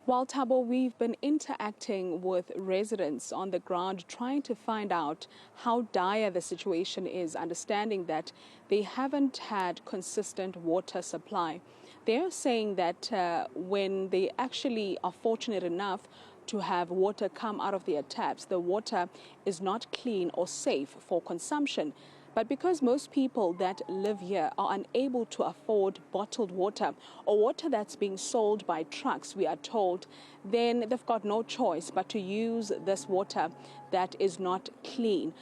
Well, Thabo, we've been interacting with residents on the ground, trying to find out how dire the situation is, understanding that they haven't had consistent water supply. They're saying that when they actually are fortunate enough to have water come out of their taps, the water is not clean or safe for consumption. But because most people that live here are unable to afford bottled water or water that's being sold by trucks, we are told, then they've got no choice but to use this water that is not clean.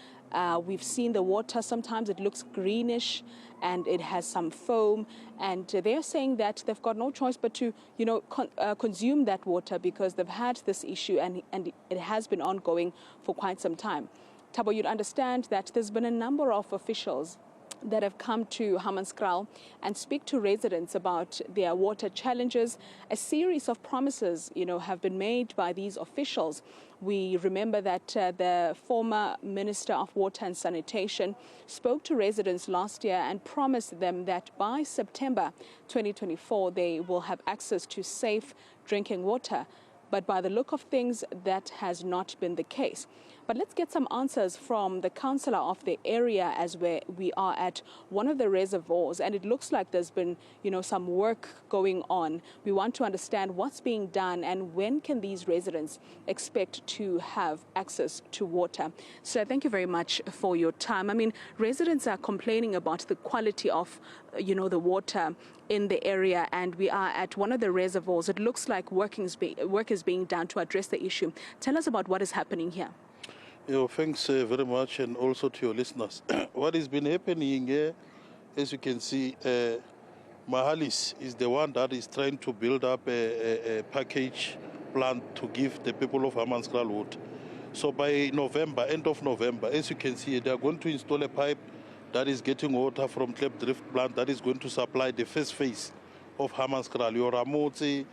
We've seen the water, sometimes it looks greenish and it has some foam, and they're saying that they've got no choice but to, consume that water because they've had this issue and it has been ongoing for quite some time. Thabo, you'd understand that there's been a number of officials that have come to Hammanskraal and speak to residents about their water challenges. A series of promises, have been made by these officials. We remember that the former Minister of Water and Sanitation spoke to residents last year and promised them that by September 2024, they will have access to safe drinking water. But by the look of things, that has not been the case. But let's get some answers from the councillor of the area as we are at one of the reservoirs. And it looks like there's been, some work going on. We want to understand what's being done and when can these residents expect to have access to water. So thank you very much for your time. I mean, residents are complaining about the quality of, the water in the area, and we are at one of the reservoirs. It looks like work is being done to address the issue. Tell us about what is happening here. Thanks very much, and also to your listeners. What has been happening here, as you can see, Mahalis is the one that is trying to build up a package plant to give the people of Hammanskraal water. So by November, end of November, as you can see, they are going to install a pipe that is getting water from Klepdrift plant that is going to supply the first phase of Hammanskraal, your Ramotse,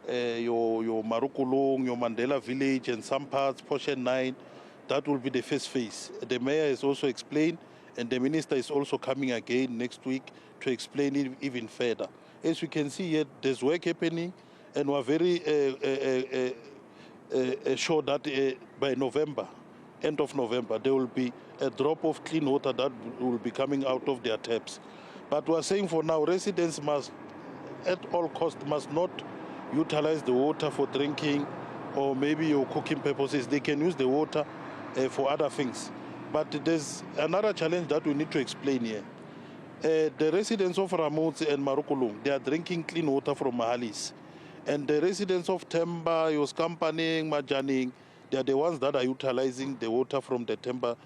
your Marukulong, your Mandela village, and some parts, portion 9. That will be the first phase. The mayor has also explained, and the minister is also coming again next week to explain it even further. As you can see here, there's work happening, and we're very sure that by November, end of November, there will be a drop of clean water that will be coming out of their taps. But we're saying for now, residents must, at all costs, must not utilize the water for drinking or maybe your cooking purposes. They can use the water for other things. But there's another challenge that we need to explain here. The residents of Ramotse and Marukulung, they are drinking clean water from Mahalis. And the residents of Temba, Yoskampaneng, Majaning, they are the ones that are utilizing the water from the Temba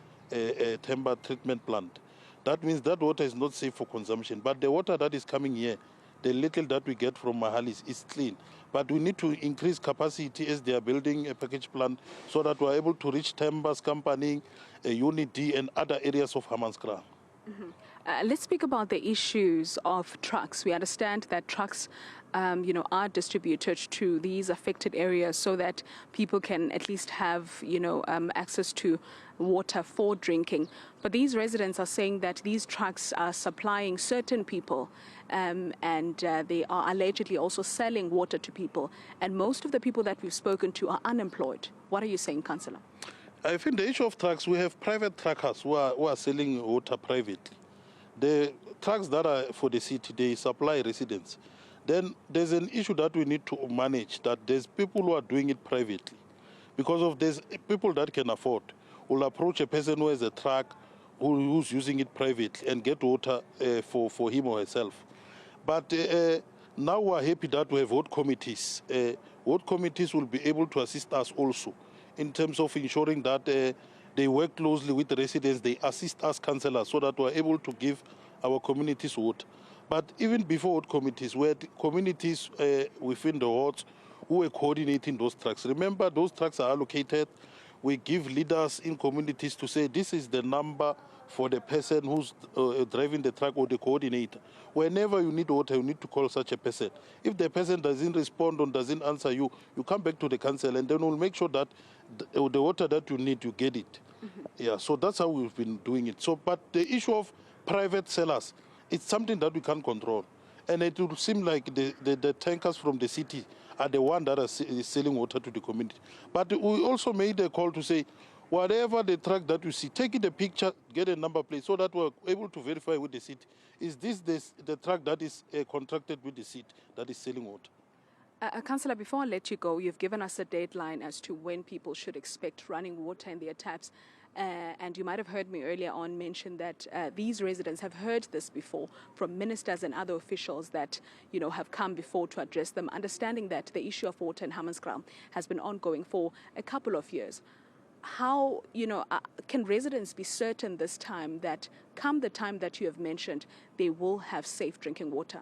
treatment plant. That means that water is not safe for consumption. But the water that is coming here, the little that we get from Mahalis is clean. But we need to increase capacity as they are building a package plant so that we are able to reach Temba's company, Unit D, and other areas of Hammanskraal. Mm-hmm. Let's speak about the issues of trucks. We understand that trucks, are distributed to these affected areas so that people can at least have, access to water for drinking. But these residents are saying that these trucks are supplying certain people and they are allegedly also selling water to people. And most of the people that we've spoken to are unemployed. What are you saying, Councillor? I think the issue of trucks, we have private truckers who are selling water privately. The trucks that are for the city, they supply residents. Then there's an issue that we need to manage, that there's people who are doing it privately. Because of there's people that can afford, will approach a person who has a truck, who's using it privately and get water for him or herself. But now we're happy that we have ward committees. Ward committees will be able to assist us also in terms of ensuring that they work closely with the residents, they assist us councillors so that we're able to give our communities water. But even before ward committees, we had communities within the wards who were coordinating those trucks. Remember, those trucks are allocated. We give leaders in communities to say, this is the number for the person who's driving the truck or the coordinator. Whenever you need water, you need to call such a person. If the person doesn't respond or doesn't answer you, you come back to the council and then we'll make sure that the water that you need, you get it. Mm-hmm. Yeah, so that's how we've been doing it. So, but the issue of private sellers, it's something that we can't control. And it will seem like the tankers from the city are the ones that are selling water to the community. But we also made a call to say, whatever the truck that you see, take it a picture, get a number plate, so that we're able to verify with the city. Is this the truck that is contracted with the city that is selling water? Councillor, before I let you go, you've given us a deadline as to when people should expect running water in their taps. And you might have heard me earlier on mention that these residents have heard this before from ministers and other officials that, have come before to address them, understanding that the issue of water in Hammanskraal has been ongoing for a couple of years. How, can residents be certain this time that come the time that you have mentioned, they will have safe drinking water?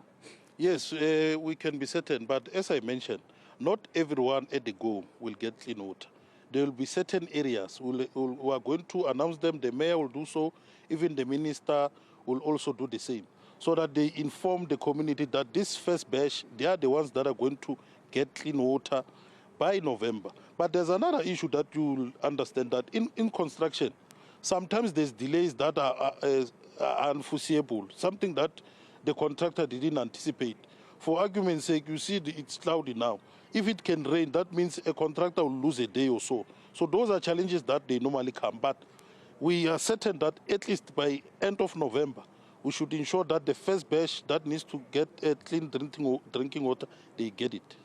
Yes, we can be certain, but as I mentioned, not everyone at the go will get clean water. There will be certain areas we are going to announce them. The mayor will do so. Even the minister will also do the same, so that they inform the community that this first batch, they are the ones that are going to get clean water by November. But there's another issue that you'll understand, that in construction, sometimes there's delays that are unforeseeable, something that the contractor didn't anticipate. For argument's sake, you see it's cloudy now. If it can rain, that means a contractor will lose a day or so. So those are challenges that they normally come. But we are certain that at least by end of November, we should ensure that the first batch that needs to get clean drinking water, they get it.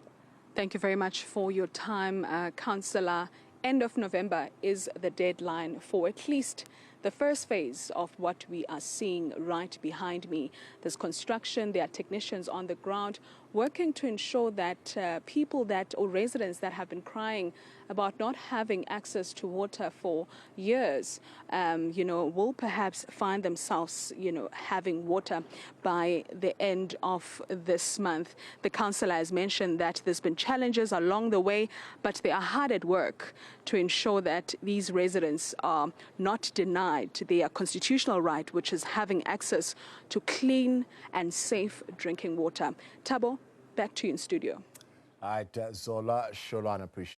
Thank you very much for your time, Councillor. End of November is the deadline for at least the first phase of what we are seeing right behind me. There's construction, there are technicians on the ground working to ensure that people or residents that have been crying about not having access to water for years, will perhaps find themselves, having water by the end of this month. The councillor has mentioned that there's been challenges along the way, but they are hard at work to ensure that these residents are not denied their constitutional right, which is having access to clean and safe drinking water. Tabo, back to you in studio. All right, Zola Sholwana, appreciate it.